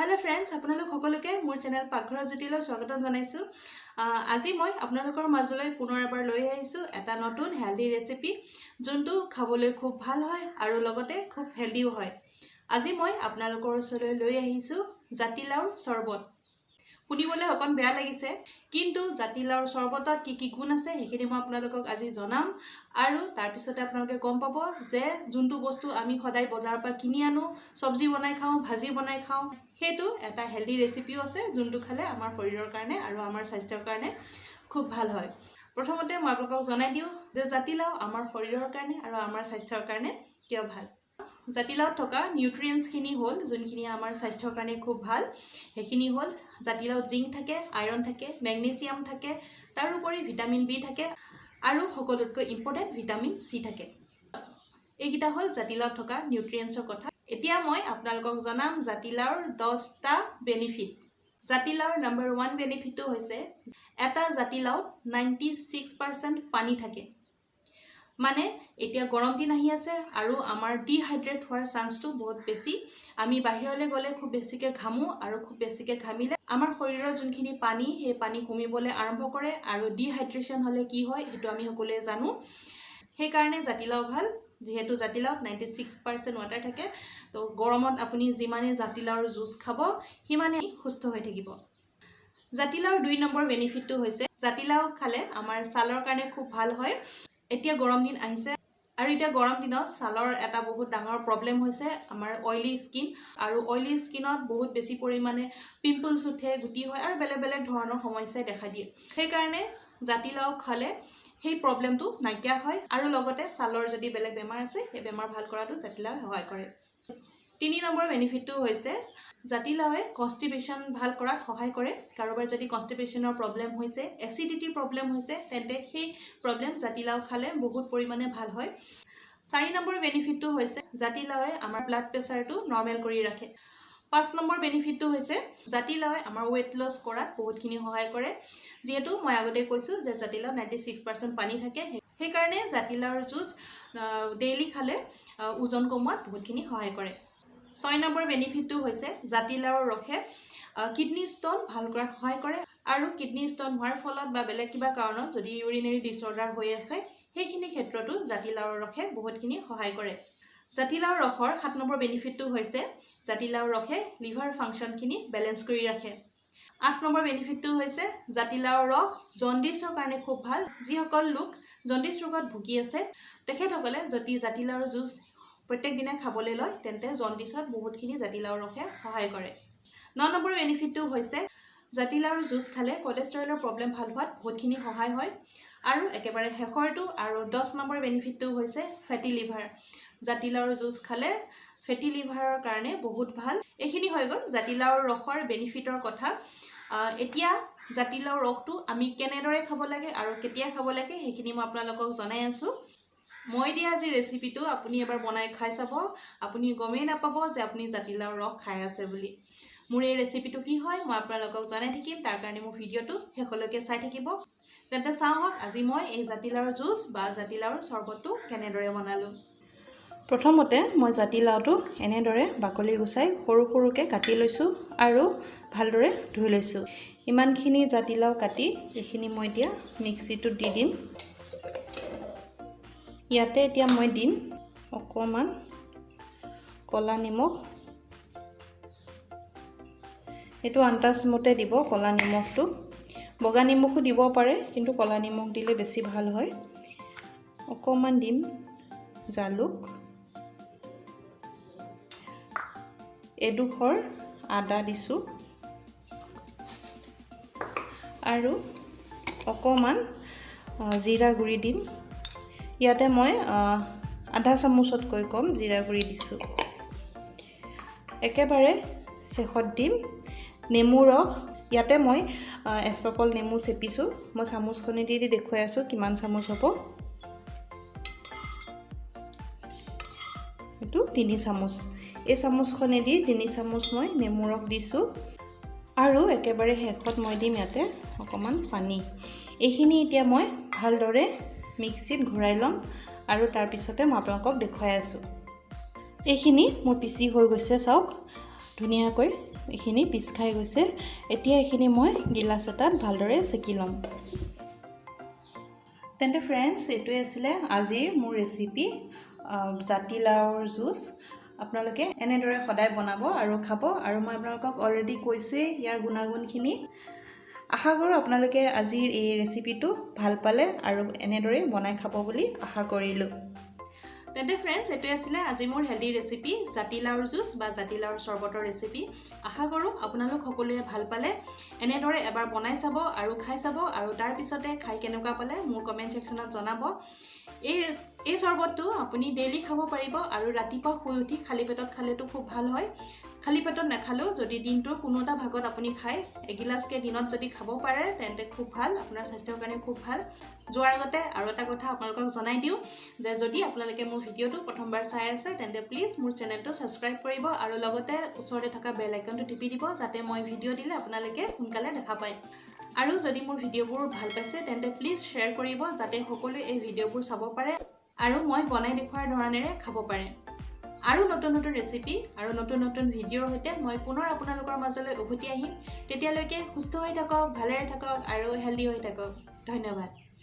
Hello friends, আপোনালোক সকলোকে মোৰ চেনেল পাকঘৰ জুটিলৈ স্বাগতম জনাইছো। আজি মই আপোনালোকৰ মাজলৈ পুনৰ এবাৰ লৈ আহিছো এটা নতুন হেলদি ৰেচিপি যোনটো খাবলৈ খুব ভাল হয় আৰু লগতে খুব হেলদিও হয়। আজি মই আপোনালোকৰ ওচৰলৈ লৈ আহিছো জাতিলাওৰ চৰবত। শুনিবলৈ অকণ বেয়া লাগিছে, কিন্তু জাতিলাওৰ চৰবতত কি গুণ আছে সেইখিনি মই আপোনালোকক আজি জনাম আৰু তাৰ পিছতে আপোনালোকে গম পাব যে যোনটো বস্তু আমি সদায় বজাৰৰ পৰা কিনি আনো, সবজি বনাই খাওঁ, ভাজি বনাই খাওঁ, সেইটো এটা হেলদি ৰেচিপিও আছে যোনটো খালে আমাৰ শৰীৰৰ কাৰণে আৰু আমাৰ স্বাস্থ্যৰ কাৰণে খুব ভাল হয়। প্ৰথমতে মই আপোনালোকক জনাই দিওঁ যে জাতিলাও আমাৰ শৰীৰৰ কাৰণে আৰু আমাৰ স্বাস্থ্যৰ কাৰণে কিয় ভাল। জাতিলাওত থকা নিউট্ৰিয়েন্টছখিনি হ'ল যোনখিনি আমাৰ স্বাস্থ্যৰ কাৰণে খুব ভাল। সেইখিনি হ'ল জাতিলাওত জিংক থাকে, আইৰণ থাকে, মেগনেছিয়াম থাকে, তাৰোপৰি ভিটামিন বি থাকে আৰু সকলোতকৈ ইম্পৰ্টেণ্ট ভিটামিন চি থাকে। এইকেইটা হ'ল জাতিলাওত থকা নিউট্ৰিয়েন্টছৰ কথা। এতিয়া মই আপোনালোকক জনাম জাতিলাওৰ 10টা বেনিফিট। জাতিলাওৰ নম্বৰ 1 বেনিফিটটো হৈছে এটা জাতিলাওত 96% পানী থাকে। মানে এতিয়া গৰম দিন আহি আছে আৰু আমাৰ ডিহাইড্ৰেট হোৱাৰ চান্সটো বহুত বেছি। আমি বাহিৰলৈ গ'লে খুব বেছিকৈ ঘামো আৰু খুব বেছিকৈ ঘামিলে আমাৰ শৰীৰৰ যোনখিনি পানী সেই পানী কমিবলৈ আৰম্ভ কৰে আৰু ডিহাইড্ৰেশ্যন হ'লে কি হয় সেইটো আমি সকলোৱে জানো। সেইকাৰণে জাতিলাও ভাল, যিহেতু জাতিলাওত 96% ৱাটাৰ থাকে। তো গৰমত আপুনি যিমানে জাতিলাওৰ জুচ খাব সিমানেই সুস্থ হৈ থাকিব। জাতিলাওৰ 2 নম্বৰ বেনিফিটটো হৈছে জাতিলাও খালে আমাৰ ছালৰ কাৰণে খুব ভাল হয়। এতিয়া গৰম দিন আহিছে আৰু এতিয়া গৰম দিনত ছালৰ এটা বহুত ডাঙৰ প্ৰব্লেম হৈছে আমাৰ অইলি স্কিন, আৰু অইলি স্কিনত বহুত বেছি পৰিমাণে পিম্পলছ উঠে, গুটি হয় আৰু বেলেগ বেলেগ ধৰণৰ সমস্যাই দেখা দিয়ে। সেইকাৰণে জাতিলাও খালে সেই প্ৰব্লেমটো নাইকিয়া হয় আৰু লগতে ছালৰ যদি বেলেগ বেমাৰ আছে সেই বেমাৰ ভাল কৰাটো জাতিলাওৱে সহায় কৰে। 3 নম্বৰ বেনিফিটটো হৈছে জাতিলাওৱে কনষ্টিপেশ্যন ভাল কৰাত সহায় কৰে। কাৰোবাৰ যদি কনষ্টিপেশ্যনৰ প্ৰব্লেম হৈছে, এচিডিটিৰ প্ৰব্লেম হৈছে, তেন্তে সেই প্ৰব্লেম জাতিলাও খালে বহুত পৰিমাণে ভাল হয়। 4 নম্বৰ বেনিফিটটো হৈছে জাতিলাওৱে আমাৰ ব্লাড প্ৰেছাৰটো নৰ্মেল কৰি ৰাখে। 5 নম্বৰ বেনিফিটটো হৈছে জাতিলাওৱে আমাৰ ৱেইট লছ কৰাত বহুতখিনি সহায় কৰে। যিহেতু মই আগতে কৈছোঁ যে জাতিলাওত 96% পানী থাকে, সেইকাৰণে জাতিলাওৰ জুচ ডেইলি খালে ওজন কমোৱাত বহুতখিনি সহায় কৰে। 6 নম্বৰ বেনিফিটটো হৈছে জাতিলাওৰ ৰসে কিডনী ষ্ট'ন ভাল কৰাত সহায় কৰে আৰু কিডনী ষ্ট'ন হোৱাৰ ফলত বা বেলেগ কিবা কাৰণত যদি ইউৰিনেৰী ডিছঅৰ্ডাৰ হৈ আছে সেইখিনি ক্ষেত্ৰতো জাতিলাওৰ ৰসে বহুতখিনি সহায় কৰে। জাতিলাওৰ ৰসৰ 7 নম্বৰ বেনিফিটটো হৈছে জাতিলাওৰ ৰসে লিভাৰ ফাংচনখিনি বেলেঞ্চ কৰি ৰাখে। 8 নম্বৰ বেনিফিটটো হৈছে জাতিলাওৰ ৰস জণ্ডিছৰ কাৰণে খুব ভাল। যিসকল লোক জণ্ডিছ ৰোগত ভুগি আছে তেখেতসকলে যদি জাতিলাওৰ জুচ প্ৰত্যেক দিনে খাবলৈ লয় তেন্তে জণ্ডিছত বহুতখিনি জাতিলাওৰ ৰসে সহায় কৰে। 9 নম্বৰ বেনিফিটটো হৈছে জাতিলাওৰ জুচ খালে কলেষ্ট্ৰলৰ প্ৰব্লেম ভাল হোৱাত বহুতখিনি সহায় হয়। আৰু একেবাৰে শেষৰটো আৰু 10 নম্বৰ বেনিফিটটো হৈছে ফেটি লিভাৰ। জাতিলাওৰ জুচ খালে ফেটি লিভাৰৰ কাৰণে বহুত ভাল। এইখিনি হৈ গ'ল জাতিলাওৰ ৰসৰ বেনিফিটৰ কথা। এতিয়া জাতিলাওৰ ৰসটো আমি কেনেদৰে খাব লাগে আৰু কেতিয়া খাব লাগে সেইখিনি মই আপোনালোকক জনাই আছোঁ। মই দিয়া আজি ৰেচিপিটো আপুনি এবাৰ বনাই খাই চাব, আপুনি গমেই নাপাব যে আপুনি জাতিলাওৰ ৰস খাই আছে বুলি। মোৰ এই ৰেচিপিটো কি হয় মই আপোনালোকক জনাই থাকিম, তাৰ কাৰণে মোৰ ভিডিঅ'টো শেষলৈকে চাই থাকিব। তেন্তে চাওক আজি মই এই জাতিলাওৰ জুচ বা জাতিলাওৰ চৰবতটো কেনেদৰে বনালোঁ। প্ৰথমতে মই জাতিলাওটো এনেদৰে বাকলি গুচাই সৰু সৰুকৈ কাটি লৈছোঁ আৰু ভালদৰে ধুই লৈছোঁ। ইমানখিনি জাতিলাও কাটি এইখিনি মই এতিয়া মিক্সিটোত দি দিম। ইয়াতে এতিয়া মই দিম অকণমান ক'লা নিমখ। এইটো আন্দাজমতে দিব ক'লা নিমখটো। বগা নিমখো দিব পাৰে, কিন্তু ক'লা নিমখ দিলে বেছি ভাল হয়। অকণমান দিম জালুক, এডোখৰ আদা দিছোঁ আৰু অকণমান জিৰা গুড়ি দিম। ইয়াতে মই আধা চামুচতকৈ কম জিৰা গুড়ি দিছোঁ। একেবাৰে শেষত দিম নেমু ৰস। ইয়াতে মই এচকল নেমু চেপিছোঁ। মই চামুচখনেদি দেখুৱাই আছোঁ কিমান চামুচ হ'ব। এইটো 3 চামুচ। এই চামুচখনেদি 3 চামুচ মই নেমু ৰস দিছোঁ আৰু একেবাৰে শেষত মই দিম ইয়াতে অকণমান পানী। এইখিনি এতিয়া মই ভালদৰে মিক্সিত ঘূৰাই ল'ম আৰু তাৰপিছতে মই আপোনালোকক দেখুৱাই আছোঁ। এইখিনি মোৰ পিচি হৈ গৈছে চাওক। ধুনীয়াকৈ এইখিনি পিছ খাই গৈছে। এতিয়া এইখিনি মই গিলাচ এটাত ভালদৰে চেকি ল'ম। তেন্তে ফ্ৰেণ্ডছ, এইটোৱে আছিলে আজিৰ মোৰ ৰেচিপি জাতিলাওৰ জুচ। আপোনালোকে এনেদৰে সদায় বনাব আৰু খাব। আৰু মই আপোনালোকক অলৰেডি কৈছোঁৱেই ইয়াৰ গুণাগুণখিনি। আশা কৰোঁ আপোনালোকে আজিৰ এই ৰেচিপিটো ভাল পালে আৰু এনেদৰে বনাই খাব বুলি আশা কৰিলোঁ। তেন্তে ফ্ৰেণ্ডছ, এইটোৱে আছিলে আজি মোৰ হেল্ডি ৰেচিপি জাতিলাওৰ জুচ বা জাতিলাওৰ চৰ্বতৰ ৰেচিপি। আশা কৰোঁ আপোনালোক সকলোৱে ভাল পালে। এনেদৰে এবাৰ বনাই চাব আৰু খাই চাব, আৰু তাৰপিছতে খাই কেনেকুৱা পালে মোৰ কমেণ্ট ছেকশ্যনত জনাব। এই চৰ্বতটো আপুনি ডেইলি খাব পাৰিব, আৰু ৰাতিপুৱা শুই উঠি খালী পেটত খালেতো খুব ভাল হয়। খালী পেটত নাখালেও যদি দিনটোৰ কোনো এটা ভাগত আপুনি খায়, এগিলাচকৈ দিনত যদি খাব পাৰে তেন্তে খুব ভাল, আপোনাৰ স্বাস্থ্যৰ কাৰণে খুব ভাল। যোৱাৰ আগতে আৰু এটা কথা আপোনালোকক জনাই দিওঁ যে যদি আপোনালোকে মোৰ ভিডিঅ'টো প্ৰথমবাৰ চাই আছে তেন্তে প্লিজ মোৰ চেনেলটো ছাবস্ক্ৰাইব কৰিব, আৰু লগতে ওচৰতে থকা বেল আইকনটো টিপি দিব যাতে মই ভিডিঅ' দিলে আপোনালোকে সোনকালে দেখা পায়। আৰু যদি মোৰ ভিডিঅ'বোৰ ভাল পাইছে তেন্তে প্লিজ শ্বেয়াৰ কৰিব যাতে সকলোৱে এই ভিডিঅ'বোৰ চাব পাৰে আৰু মই বনাই দেখুওৱাৰ ধৰণেৰে খাব পাৰে। আৰু নতুন নতুন ৰেচিপি আৰু নতুন নতুন ভিডিঅ'ৰ সৈতে মই পুনৰ আপোনালোকৰ মাজলৈ উভতি আহিম। তেতিয়ালৈকে সুস্থ হৈ থাকক, ভালেৰে থাকক আৰু হেল্ডি হৈ থাকক। ধন্যবাদ।